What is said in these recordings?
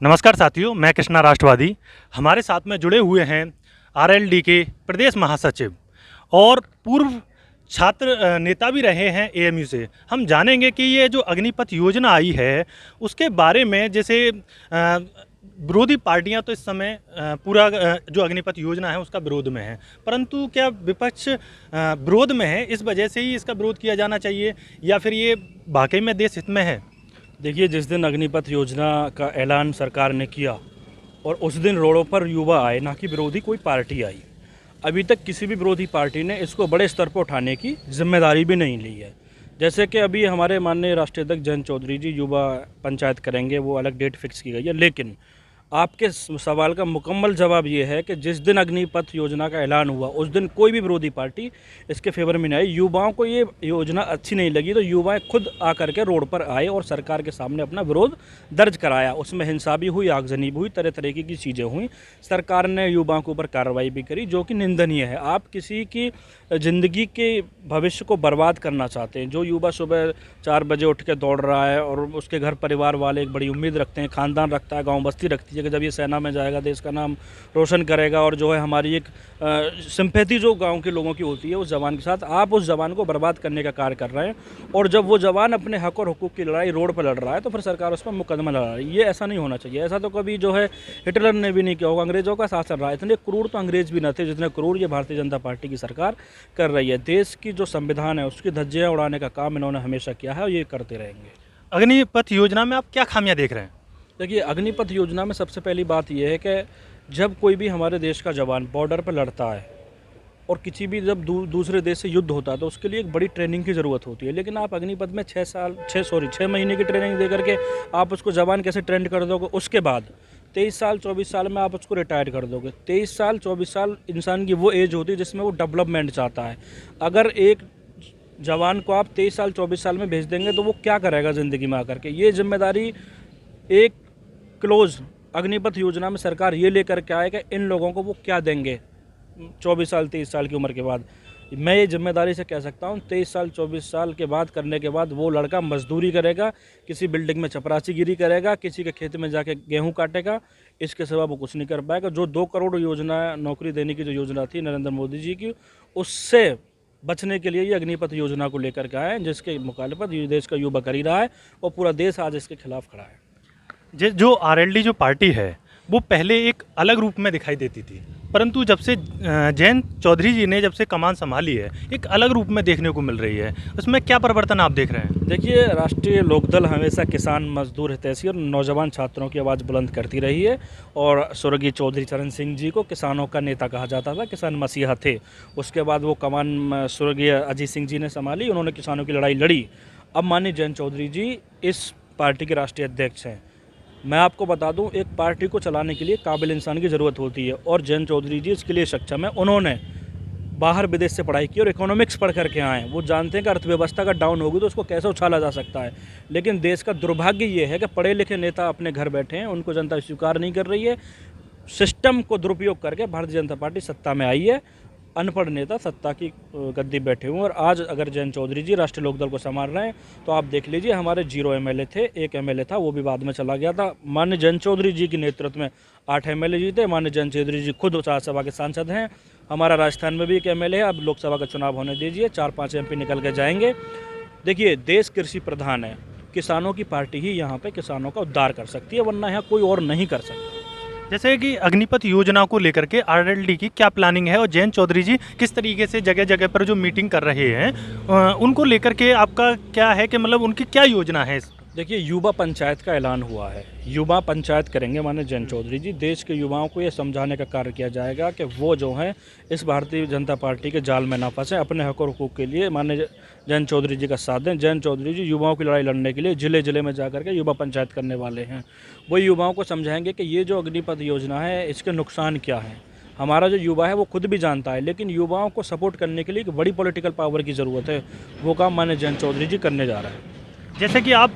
नमस्कार साथियों, मैं कृष्णा राष्ट्रवादी। हमारे साथ में जुड़े हुए हैं आरएलडी के प्रदेश महासचिव और पूर्व छात्र नेता भी रहे हैं एएमयू से। हम जानेंगे कि ये जो अग्निपथ योजना आई है उसके बारे में। जैसे विरोधी पार्टियां तो इस समय पूरा जो अग्निपथ योजना है उसका विरोध में है, परंतु क्या विपक्ष विरोध में है इस वजह से ही इसका विरोध किया जाना चाहिए या फिर ये वाकई में देश हित में है? देखिए, जिस दिन अग्निपथ योजना का ऐलान सरकार ने किया और उस दिन रोडों पर युवा आए, ना कि विरोधी कोई पार्टी आई। अभी तक किसी भी विरोधी पार्टी ने इसको बड़े स्तर पर उठाने की जिम्मेदारी भी नहीं ली है। जैसे कि अभी हमारे माननीय राष्ट्रीय अध्यक्ष जयंत चौधरी जी युवा पंचायत करेंगे, वो अलग डेट फिक्स की गई है। लेकिन आपके सवाल का मुकम्मल जवाब ये है कि जिस दिन अग्निपथ योजना का ऐलान हुआ उस दिन कोई भी विरोधी पार्टी इसके फेवर में नहीं आई। युवाओं को ये योजना अच्छी नहीं लगी तो युवा खुद आकर के रोड पर आए और सरकार के सामने अपना विरोध दर्ज कराया। उसमें हिंसा भी हुई, आगजनी भी हुई, तरह तरह की चीज़ें हुई। सरकार ने युवाओं के ऊपर कार्रवाई भी करी, जो कि निंदनीय है। आप किसी की ज़िंदगी के भविष्य को बर्बाद करना चाहते हैं। जो युवा सुबह 4 बजे उठ के दौड़ रहा है और उसके घर परिवार वाले एक बड़ी उम्मीद रखते हैं, ख़ानदान रखता है, गाँव बस्ती रखती है कि जब ये सेना में जाएगा देश का नाम रोशन करेगा, और जो है हमारी एक सिंपैथी जो गांव के लोगों की होती है उस जवान के साथ, आप उस जवान को बर्बाद करने का कार्य कर रहे हैं। और जब वो जवान अपने हक और हुकूक की लड़ाई रोड पर लड़ रहा है तो फिर सरकार उस पर मुकदमा लड़ा रही है। ये ऐसा नहीं होना चाहिए। ऐसा तो कभी जो है हिटलर ने भी नहीं किया होगा। अंग्रेज़ों का साथ चल रहा है। इतने क्रूर तो अंग्रेज़ भी न थे जितने क्रूर ये भारतीय जनता पार्टी की सरकार कर रही है। देश की जो संविधान है उसकी धज्जियाँ उड़ाने का काम इन्होंने हमेशा किया है और ये करते रहेंगे। अग्निपथ योजना में आप क्या खामियां देख रहे हैं? देखिए, अग्निपथ योजना में सबसे पहली बात यह है कि जब कोई भी हमारे देश का जवान बॉर्डर पर लड़ता है और किसी भी जब दूसरे देश से युद्ध होता है तो उसके लिए एक बड़ी ट्रेनिंग की ज़रूरत होती है। लेकिन आप अग्निपथ में 6 महीने की ट्रेनिंग दे करके आप उसको जवान कैसे ट्रेंड कर दोगे? उसके बाद 23 साल 24 साल में आप उसको रिटायर कर दोगे। 23 साल 24 साल इंसान की वो एज होती है जिसमें वो डेवलपमेंट चाहता है। अगर एक जवान को आप 23 साल 24 साल में भेज देंगे तो वो क्या करेगा ज़िंदगी में आकर के? ये जिम्मेदारी एक क्लोज अग्निपथ योजना में सरकार ये लेकर के आए कि इन लोगों को वो क्या देंगे 24 साल 23 साल की उम्र के बाद। मैं ये जिम्मेदारी से कह सकता हूँ 23 साल 24 साल के बाद करने के बाद वो लड़का मजदूरी करेगा, किसी बिल्डिंग में चपरासीगिरी करेगा, किसी के खेत में जाके गेहूं काटेगा, इसके सिवा वो कुछ नहीं कर पाएगा। जो 2 करोड़ योजना नौकरी देने की जो योजना थी नरेंद्र मोदी जी की, उससे बचने के लिए ये अग्निपथ योजना को लेकर के आए हैं, जिसके मुखालिफत ये देश का युवा कर ही रहा है और पूरा देश आज इसके खिलाफ खड़ा है। जो आरएलडी जो पार्टी है वो पहले एक अलग रूप में दिखाई देती थी, परंतु जब से जयंत चौधरी जी ने जब से कमान संभाली है एक अलग रूप में देखने को मिल रही है। उसमें क्या परिवर्तन आप देख रहे हैं? देखिए, राष्ट्रीय लोकदल हमेशा किसान, मजदूर, हितैषी और नौजवान छात्रों की आवाज़ बुलंद करती रही है। और स्वर्गीय चौधरी चरण सिंह जी को किसानों का नेता कहा जाता था, किसान मसीहा थे। उसके बाद वो कमान स्वर्गीय अजीत सिंह जी ने संभाली, उन्होंने किसानों की लड़ाई लड़ी। अब माननीय जयंत चौधरी जी इस पार्टी के राष्ट्रीय अध्यक्ष हैं। मैं आपको बता दूं, एक पार्टी को चलाने के लिए काबिल इंसान की ज़रूरत होती है और जयंत चौधरी जी इसके लिए सक्षम है। उन्होंने बाहर विदेश से पढ़ाई की और इकोनॉमिक्स पढ़ करके आए। वो जानते हैं कि अर्थव्यवस्था का डाउन होगी तो उसको कैसे उछाला जा सकता है। लेकिन देश का दुर्भाग्य ये है कि पढ़े लिखे नेता अपने घर बैठे हैं, उनको जनता स्वीकार नहीं कर रही है। सिस्टम को दुरुपयोग करके भारतीय जनता पार्टी सत्ता में आई है। अनपढ़ नेता सत्ता की गद्दी बैठे हुए हैं। और आज अगर जयंत चौधरी जी राष्ट्रीय लोकदल को संभाल रहे हैं तो आप देख लीजिए, हमारे 0 एमएलए थे, 1 एमएलए था, वो भी बाद में चला गया था। माननीय जयंत चौधरी जी के नेतृत्व में 8 एमएलए जीते। माननीय जयंत चौधरी जी खुद राज्यसभा के सांसद हैं। हमारा राजस्थान में भी 1 एमएलए है। अब लोकसभा का चुनाव होने दीजिए, 4-5 एमपी निकल के जाएंगे। देखिए, देश कृषि प्रधान है। किसानों की पार्टी ही यहाँ पे किसानों का उद्धार कर सकती है, वरना यहाँ कोई और नहीं कर सकता। जैसे कि अग्निपथ योजना को लेकर के आरएलडी की क्या प्लानिंग है और जयंत चौधरी जी किस तरीके से जगह जगह पर जो मीटिंग कर रहे हैं उनको लेकर के आपका क्या है कि मतलब उनकी क्या योजना है? देखिए, युवा पंचायत का ऐलान हुआ है। युवा पंचायत करेंगे माननीय जयंत चौधरी जी। देश के युवाओं को ये समझाने का कार्य किया जाएगा कि वो जो हैं इस भारतीय जनता पार्टी के जाल में ना फंसे, अपने हक और हुकूक के लिए माननीय जयंत चौधरी जी का साथ दें। जयंत चौधरी जी युवाओं की लड़ाई लड़ने के लिए ज़िले ज़िले में जा करके युवा पंचायत करने वाले हैं। वो युवाओं को समझाएंगे कि ये जो अग्निपथ योजना है इसके नुकसान क्या हैं। हमारा जो युवा है वो खुद भी जानता है, लेकिन युवाओं को सपोर्ट करने के लिए एक बड़ी पॉलिटिकल पावर की ज़रूरत है। वो काम माननीय जयंत चौधरी जी करने जा रहे हैं। जैसे कि आप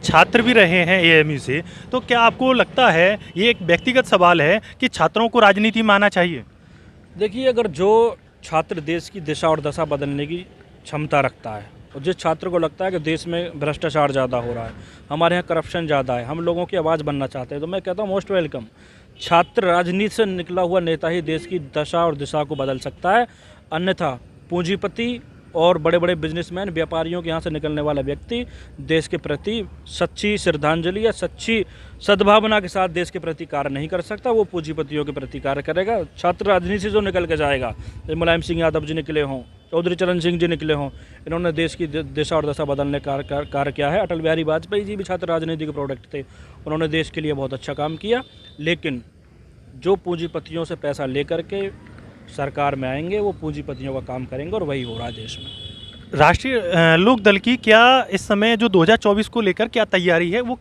छात्र भी रहे हैं एएमयू से, तो क्या आपको लगता है, ये एक व्यक्तिगत सवाल है, कि छात्रों को राजनीति में आना चाहिए? देखिए, अगर जो छात्र देश की दिशा और दशा बदलने की क्षमता रखता है और जिस छात्र को लगता है कि देश में भ्रष्टाचार ज़्यादा हो रहा है, हमारे यहाँ करप्शन ज़्यादा है, हम लोगों की आवाज़ बनना चाहते हैं, तो मैं कहता हूँ मोस्ट वेलकम। छात्र राजनीति से निकला हुआ नेता ही देश की दशा और दिशा को बदल सकता है, अन्यथा पूंजीपति और बड़े बड़े बिजनेसमैन, व्यापारियों के यहाँ से निकलने वाला व्यक्ति देश के प्रति सच्ची श्रद्धांजलि या सच्ची सद्भावना के साथ देश के प्रति कार्य नहीं कर सकता, वो पूंजीपतियों के प्रति कार्य करेगा। छात्र राजनीति से जो निकल के जाएगा, जैसे मुलायम सिंह यादव जी निकले हों, चौधरी चरण सिंह जी निकले हों, इन्होंने देश की दिशा और दशा बदलने का कार्य किया है। अटल बिहारी वाजपेयी जी भी छात्र राजनीति के प्रोडक्ट थे, उन्होंने देश के लिए बहुत अच्छा काम किया। लेकिन जो पूंजीपतियों से पैसा लेकर के सरकार में आएंगे, वो पूंजीपतियों का काम करेंगे, और वही हो रहा है देश में। राष्ट्रीय लोक दल की क्या इस समय जो 2024 को लेकर क्या तैयारी है, वो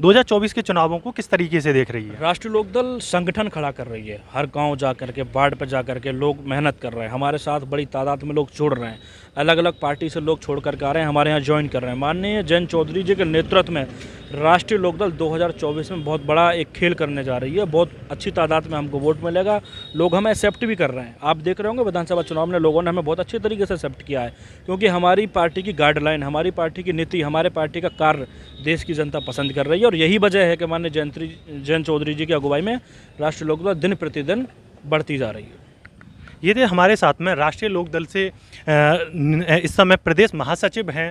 2024 के चुनावों को किस तरीके से देख रही है? राष्ट्रीय लोकदल संगठन खड़ा कर रही है, हर गांव जा कर के, वार्ड पर जा कर के लोग मेहनत कर रहे हैं, हमारे साथ बड़ी तादाद में लोग जुड़ रहे हैं, अलग अलग पार्टी से लोग छोड़ कर के आ रहे हैं, हमारे यहाँ ज्वाइन कर रहे हैं। माननीय जयंत चौधरी जी के नेतृत्व में राष्ट्रीय लोकदल 2024 में बहुत बड़ा एक खेल करने जा रही है, बहुत अच्छी तादाद में हमको वोट मिलेगा, लोग हमें एक्सेप्ट भी कर रहे हैं। आप देख रहे होंगे विधानसभा चुनाव में लोगों ने हमें बहुत अच्छे तरीके से एक्सेप्ट किया है, क्योंकि हमारी पार्टी की गाइडलाइन, हमारी पार्टी की नीति, हमारे पार्टी का कार्य देश की जनता पसंद कर रही है, और यही वजह है कि माननीय जयंत चौधरी जी की अगुवाई में राष्ट्रीय लोकदल दिन प्रतिदिन बढ़ती जा रही है। ये थे हमारे साथ में राष्ट्रीय लोक दल से इस समय प्रदेश महासचिव हैं